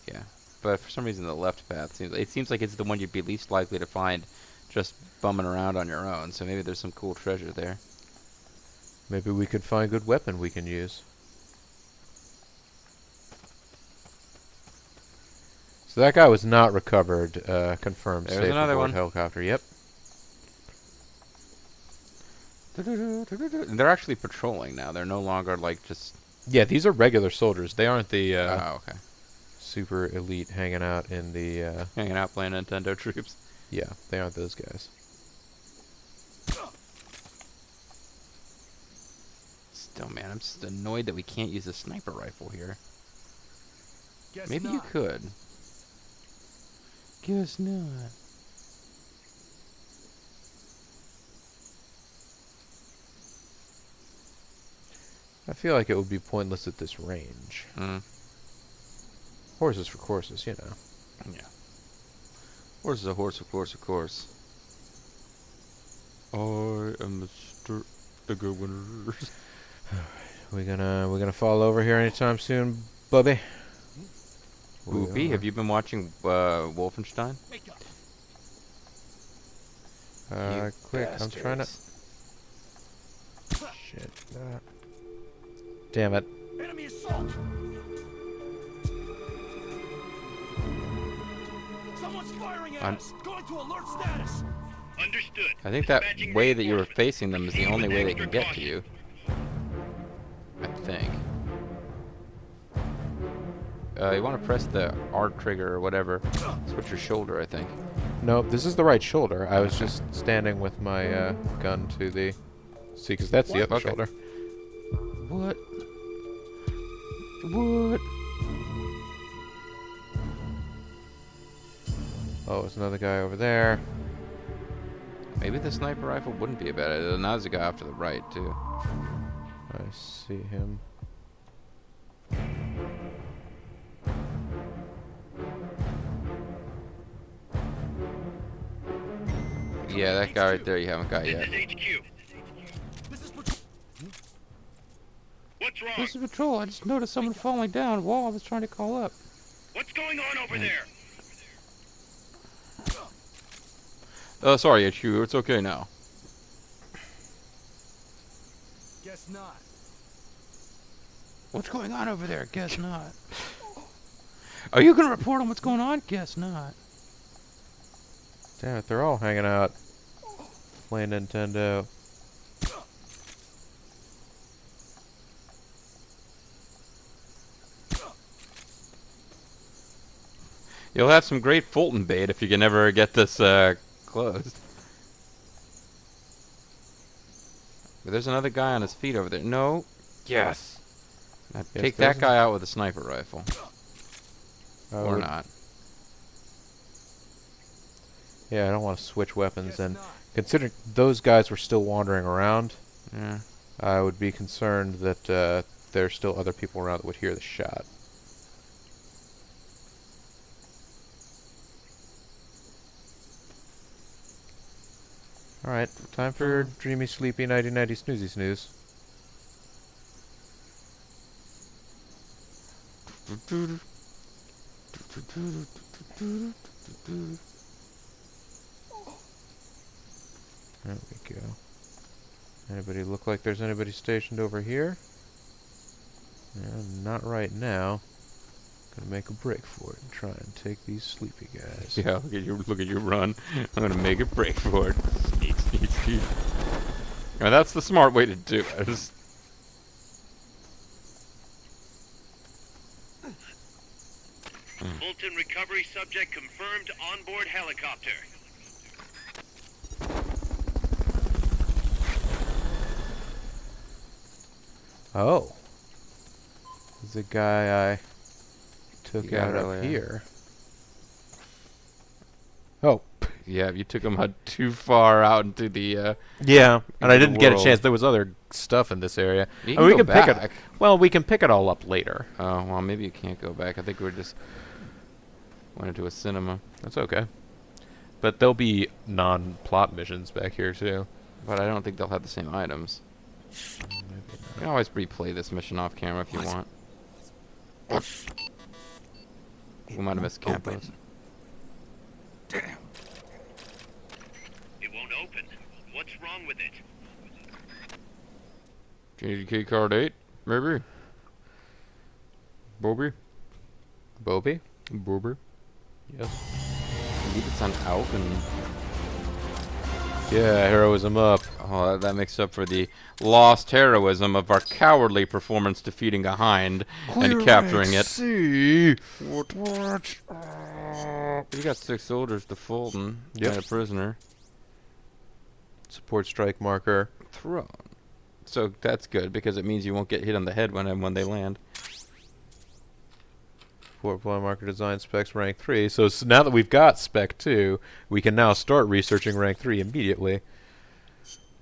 yeah. But for some reason, the left path seems like it's the one you'd be least likely to find just bumming around on your own. So maybe there's some cool treasure there. Maybe we could find a good weapon we can use. So that guy was not recovered. Confirmed. There's Safe another aboard one. helicopter. Yep. They're actually patrolling now. They're no longer like just. Yeah, these are regular soldiers. They aren't the Oh, okay. super elite hanging out in the. Hanging out playing Nintendo troops. Yeah, they aren't those guys. Still, man, I'm just annoyed that we can't use a sniper rifle here. Guess Maybe you not. could. Guess not. I feel like it would be pointless at this range. Mm. Horses for courses, you know. Yeah. Horse is a horse, of course, of course. I am Mr. The Governor. We gonna fall over here anytime soon, Bubby? Boopy, have you been watching Wolfenstein? Quick, I'm trying to. Shit. Damn it. Enemy assault! Someone's firing at us! Going to alert status! Understood. I think that Dispatching way that you were reinforcements. facing them is the Proceed only with way they extra can get to caution. you. I think. You want to press the R trigger or whatever. Switch your shoulder, I think. Nope, this is the right shoulder. I was just standing with my gun to the. See, because that's the other Okay. shoulder. What? What? Oh, there's another guy over there. Maybe the sniper rifle wouldn't be a bad idea. Now there's a guy off to the right, too. I see him. Yeah, that guy right there you haven't got yet. This is HQ. This is patrol. What's wrong? This is patrol. I just noticed someone falling down while I was trying to call up. What's going on over there? Sorry, HQ. It's okay now. Guess not. What's going on over there? Guess not. Are you going to report on what's going on? Guess not. Damn it, they're all hanging out. Playing Nintendo. You'll have some great Fulton bait if you can ever get this closed. But there's another guy on his feet over there. No. Yes. Now Yes, take there's that guy out with a sniper rifle. Or would- not. Yeah, I don't want to switch weapons, Guess and not. considering those guys were still wandering around, Yeah. I would be concerned that there's still other people around that would hear the shot. Alright, time for dreamy, sleepy, nighty-nighty, snoozy snooze. There we go. Anybody look like there's anybody stationed over here? Yeah, not right now. Gonna make a break for it and try and take these sleepy guys. Yeah, look at you run. I'm gonna make a break for it. Sneak, sneak, sneak. Now that's the smart way to do it. Just Fulton recovery subject confirmed onboard helicopter. Oh. There's a guy I took You got out it up earlier. here. Oh. yeah, you took him too far out into the. Yeah, and I Into the didn't get a world. chance. There was other stuff in this area. You And can we go can pick back. it. Well, we can pick it all up later. Oh well, maybe you can't go back. I think we're just went into a cinema. That's okay. But there'll be non-plot missions back here too. But I don't think they'll have the same items. You can always replay this mission off camera if you want. We might have missed campos. Damn. It won't open. What's wrong with it? Change key card 8, maybe. Bobby? Bobby? Bobby. Yes. Indeed, it's on Alp and... Yeah, heroism up. Oh, that makes up for the lost heroism of our cowardly performance defeating a hind and capturing it. See. What? We got 6 soldiers to Fulton and a prisoner. Support strike marker. Throne. So that's good because it means you won't get hit on the head when they land. Support fly marker design specs rank 3. So now that we've got spec 2, we can now start researching rank 3 immediately.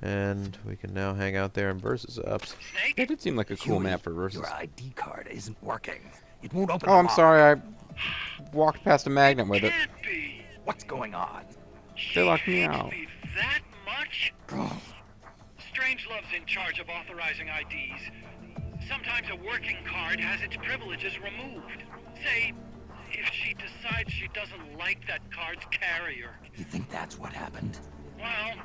And we can now hang out there and versus ups. That did seem like a cool map for versus. Your ID card isn't working. It won't open. Oh, I'm sorry. I walked past a magnet with it. Can't be. What's going on? They locked me Hates out. me that much? Strangelove's in charge of authorizing IDs. Sometimes a working card has its privileges removed. Say, if she decides she doesn't like that card's carrier. You think that's what happened? Well,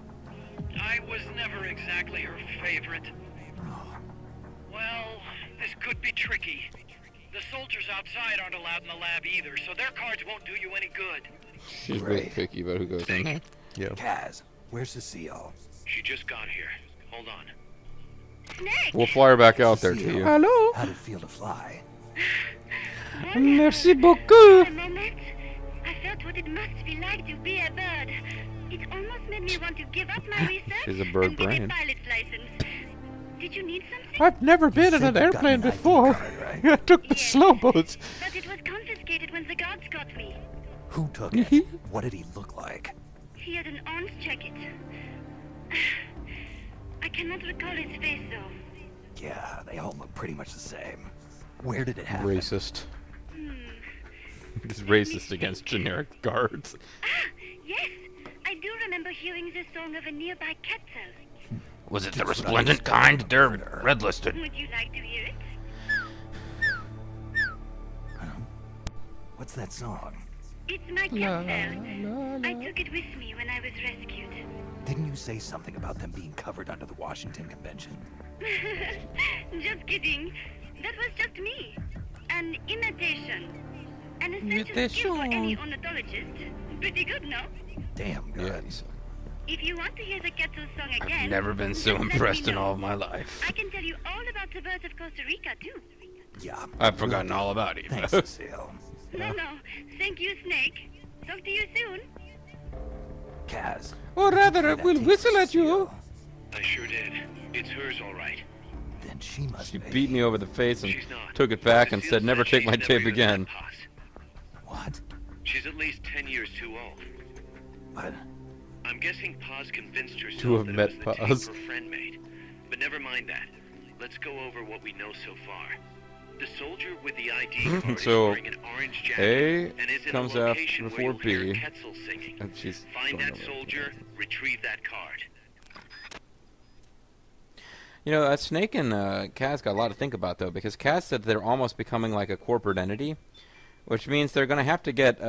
I was never exactly her favorite. Well, this could be tricky. The soldiers outside aren't allowed in the lab either, so their cards won't do you any good. She's really picky about who goes in there. Yeah. Kaz, where's Cecile? She just got here. Hold on. Snake! We'll fly her back out there to Cecile, you. Hello. how'd it feel to fly? Merci beaucoup. A moment. I felt what it must be like to be a bird. It almost made me want to give up my research She's a bird and get brain. a pilot's license. Did you need something? I've never been in said an you got airplane an ID before. card, right? I took the Yes. slow boats. But it was confiscated when the guards got me. Who took it? What did he look like? He had an orange jacket. I cannot recall his face though. Yeah, they all look pretty much the same. Where did it happen? Racist. It's racist against generic guards. Yes, I do remember hearing the song of a nearby kettle. Was it the resplendent kind? They're red listed. Would you like to hear it? What's that song? It's my kettle. I took it with me when I was rescued. Didn't you say something about them being covered under the Washington Convention? Just kidding. That was just me. An imitation. An essential Imitation. skill for any ornithologist. Pretty good, no? Damn good. If you want to hear the kettle song again, I've never been so just let me impressed in know. all of my life. I can tell you all about the birds of Costa Rica too. Yeah. I've forgotten all about it. Thanks, Cecile. No. Thank you, Snake. Talk to you soon. Kaz. Or rather, I that will tape whistle at you. Cecile. I sure did. It's hers, all right. Then she must She be. beat me over the face and She's not. took it back and Cecile said, "Never take she's my never tape even again." met Paz. What? She's at least 10 years too old. But I'm guessing Paz convinced herself To have that met it was the tape Paz. her friend made. But never mind that. Let's go over what we know so far. The soldier with the ID card So, is wearing an orange jacket A and is in comes a after location before where you'll hear B. Quetzal singing. And she's Find going that over soldier, retrieve that card. You know, Snake and Kaz got a lot to think about, though, because Kaz said they're almost becoming like a corporate entity, which means they're going to have to get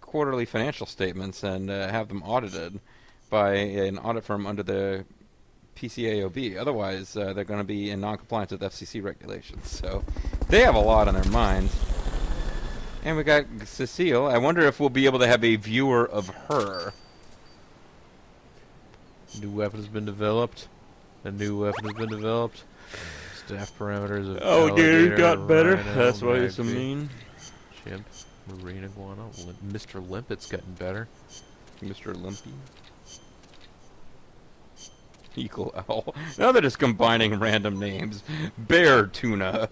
quarterly financial statements and have them audited by an audit firm under the PCAOB. Otherwise, they're going to be in non-compliance with FCC regulations. So they have a lot on their minds. And we got Cecile. I wonder if we'll be able to have a viewer of her. New weapon has been developed. A new weapon has been developed. Staff parameters of Oh, dude, alligator, got better. rhino, That's why he's so magpie, mean. Chimp, marine iguana, Mr. Limpet's gotten better. Mr. Limpy. Eagle owl. Now they're just combining random names. Bear tuna.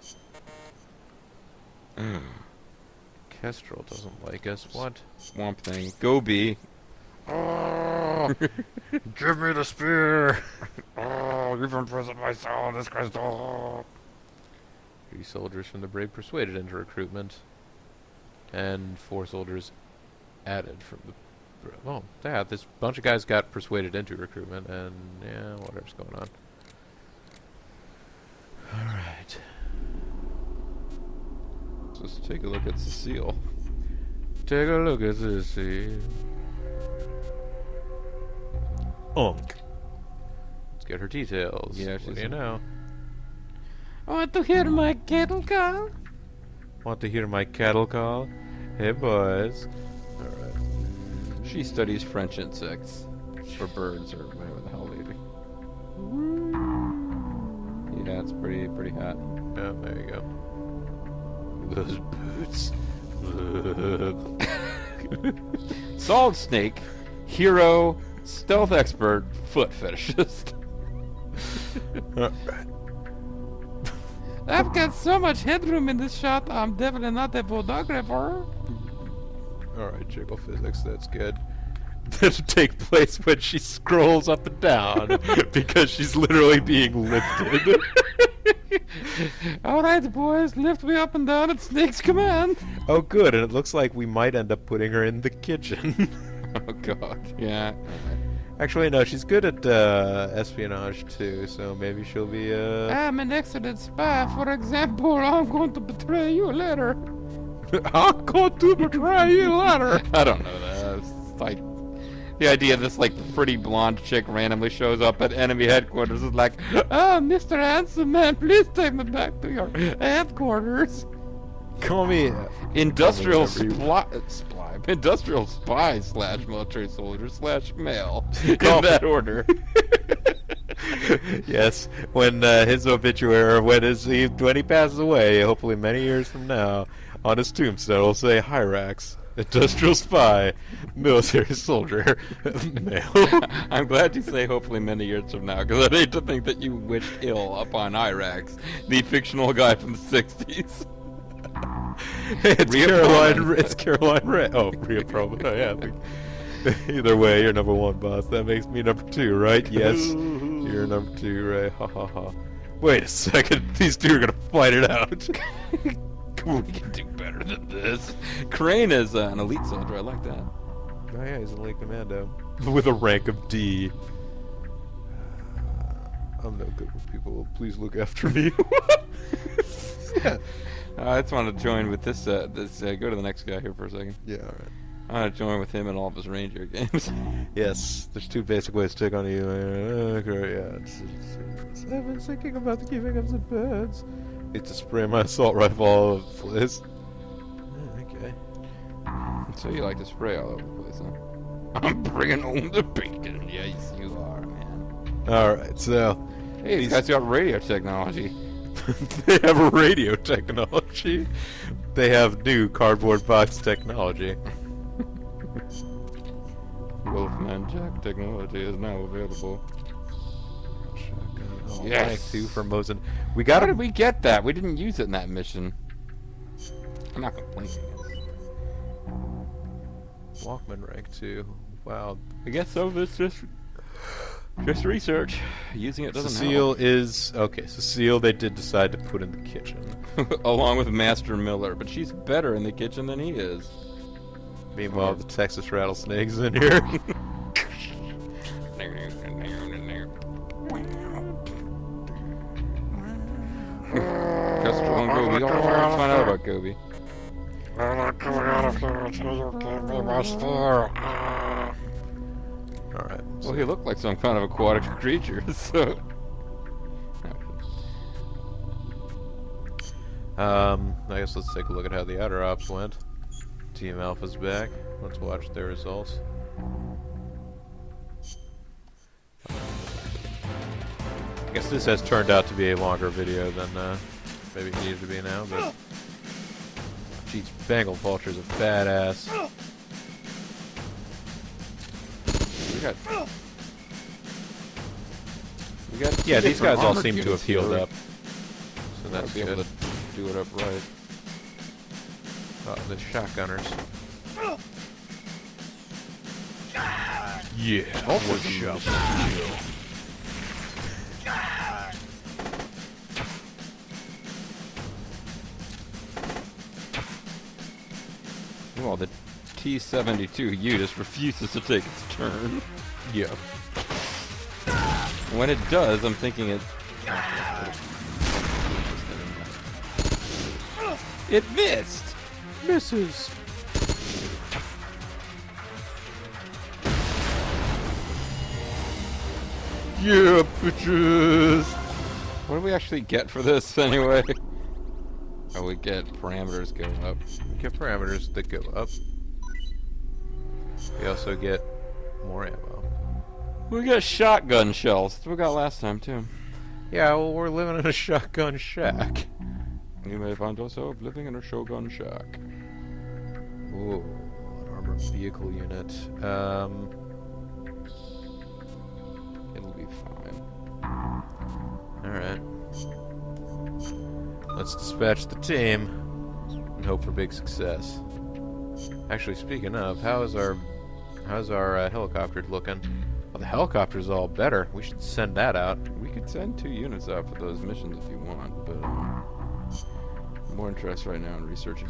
Kestrel doesn't like us. What? Swamp thing. Goby. Oh, give me the spear! Oh, you've imprisoned my soul in this crystal. 3 soldiers from the brig persuaded into recruitment. And 4 soldiers added from the... Oh, yeah, this bunch of guys got persuaded into recruitment, and yeah, whatever's going on. Alright. Let's take a look at Cecile. Take a look at this here. Let's get her details. Yeah, What she's do you know? Want to hear my kettle call? Want to hear my cattle call? Hey, boys. Alright. She studies French insects. Or birds, or whatever the hell they do. Yeah, it's pretty hot. Yeah, there you go. Those boots. Solid Snake, hero, stealth expert, foot fetishist. I've got so much headroom in this shot, I'm definitely not a photographer. Alright, jiggle physics, that's good. That'll take place when she scrolls up and down because she's literally being lifted. Alright, boys, lift me up and down at Snake's command. Oh, good, and it looks like we might end up putting her in the kitchen. Oh god, yeah. Actually, no, she's good at espionage too, so maybe she'll be I'm an excellent spy. For example, I'm going to betray you later. I'm going to betray you later. I don't know that. It's like the idea this like pretty blonde chick randomly shows up at enemy headquarters is like, Oh, Mr. Handsome Man, please take me back to your headquarters. Call me industrial Call me industrial spy / military soldier / male. Call In that order. Yes, when his obituary, when he passes away, hopefully many years from now, on his tombstone will say Hyrax, industrial spy, military soldier, male. I'm glad you say hopefully many years from now, because I'd hate to think that you wished ill upon Hyrax, the fictional guy from the 60s. It's Caroline Ray. Oh, Rhea Perlman. Oh, yeah. Either way, you're number one, boss. That makes me number two, right? Yes, you're number two, Ray. Ha ha ha. Wait a second. These two are gonna fight it out. We can do better than this. Crane is an elite soldier. I like that. Oh yeah, he's an elite commando with a rank of D. I'm no good with people. Please look after me. Yeah. I just want to join with this. Go to the next guy here for a second. Yeah, all right. I want to join with him in all of his Ranger games. Yes, there's two basic ways to take on you. Yeah, I've been thinking about the giving of the birds. Need to spray my assault rifle all over the place. Okay. So you like to spray all over the place, huh? I'm bringing home the bacon. Yes, you are, man. All right, so Hey, these guys got radio technology. they have radio technology. They have new cardboard box technology. Wolfman Jack technology is now available. Oh, Yes. rank 2 for Mosin. We How got did him. we get that? We didn't use it in that mission. I'm not complaining. Walkman rank 2. Wow. I guess so. It's just research. Using it doesn't Cecile is okay. Cecile, they did decide to put in the kitchen. help. Along with Master Miller, but she's better in the kitchen than he is. Meanwhile, the Texas rattlesnake's in here. Kestrel and Gobi. We all want to find out about Gobi. All right. Well, he looked like some kind of aquatic creature, so. I guess let's take a look at how the outer ops went. Team Alpha's back. Let's watch their results. I guess this has turned out to be a longer video than maybe it needed to be now, but geez, Bengal Vulture's a badass. We got Yeah, these guys all armored seem to have units healed here. up, so that's Might be able good. to do it up right. Oh, the shotgunners. Yeah, one shot. Well, the T-72U just refuses to take its turn. Yeah. When it does, I'm thinking it... It missed! Misses. Yeah, bitches. What do we actually get for this anyway? Oh, we get parameters go up. We get parameters that go up. We also get more ammo. We got shotgun shells. That's what we got last time too. Yeah, well, we're living in a shotgun shack. You may find yourself living in a shotgun shack. Ooh, an armored vehicle unit. It'll be fine. Alright. Let's dispatch the team and hope for big success. Actually, speaking of, how's our helicopter looking? Well, the helicopter's all better. We should send that out. We could send 2 units out for those missions if you want, but I'm more interested right now in researching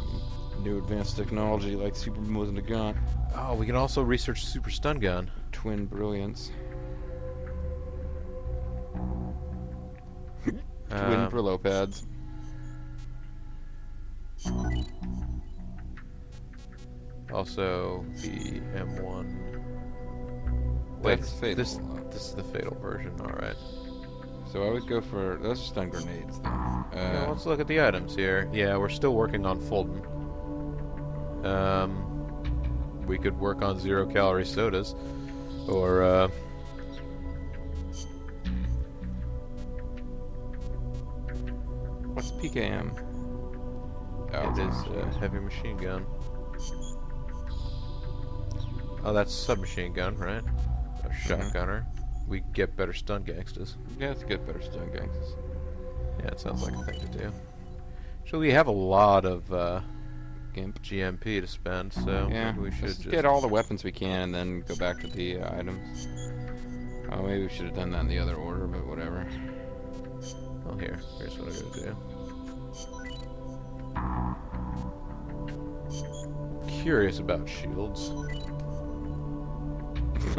new advanced technology like super moving the gun. Oh, we can also research super stun gun. Twin brilliance. Twin Brillo pads. Also, the M1. That's fatal. This is the fatal version. All right. So I would go for those are stun grenades then. Yeah, let's look at the items here. Yeah, we're still working on Fulton. We could work on 0-calorie sodas, or what's PKM? it is a heavy machine gun. Oh, that's submachine gun, right? A shotgunner. We get better stun gangsters. Yeah, let's get better stun gangsters. Yeah, it sounds like a thing to do. So we have a lot of Gimp. GMP to spend, so Yeah, maybe we should let's just get all the weapons we can and then go back to the items. Oh, maybe we should have done that in the other order, but whatever. Oh, here's what I gotta do. Curious about shields.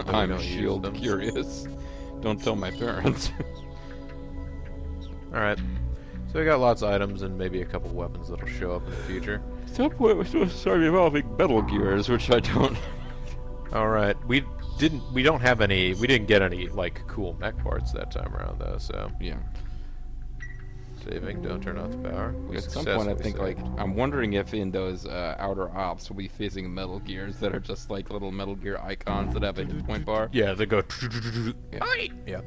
I'm don't use shield them. curious. Don't tell my parents. Alright. So we got lots of items and maybe a couple weapons that'll show up in the future. At some point we're supposed to start evolving metal gears, which I don't. Alright. We didn't get any like cool mech parts that time around though, so Yeah. saving, don't turn off the power. We At some point I successfully think saved. like I'm wondering if in those outer ops we'll be facing metal gears that are just like little Metal Gear icons that have a hit point bar. Yeah, they go Yeah. yeah.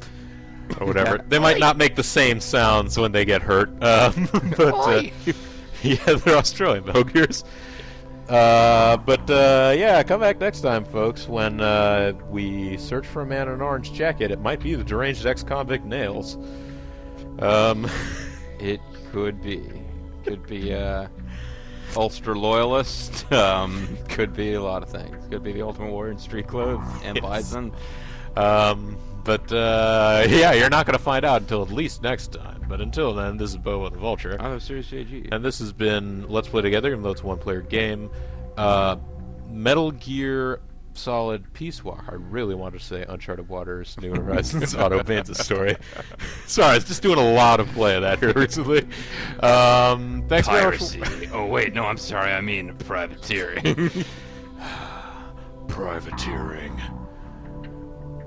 Or whatever. They might not make the same sounds when they get hurt, but yeah, they're Australian Metal Gears. Yeah, come back next time, folks, when we search for a man in an orange jacket. It might be the deranged ex-convict Nails. It could be. Could be Ulster loyalist. Could be a lot of things. Could be the Ultimate Warrior in street clothes and Yes. bison. Yeah, you're not going to find out until at least next time. But until then, this is BoboTheVulture. I'm Serious JG. And this has been Let's Play Together, even though it's a one-player game. Metal Gear Solid Peace Walk. I really wanted to say Uncharted Waters, New Horizons, Auto Pain's a story. Sorry, I was just doing a lot of play of that here recently. Thanks Piracy. very much. Oh wait, no, I'm sorry. I mean privateering. Privateering.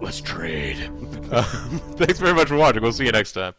Let's trade. Thanks very much for watching. We'll see you next time.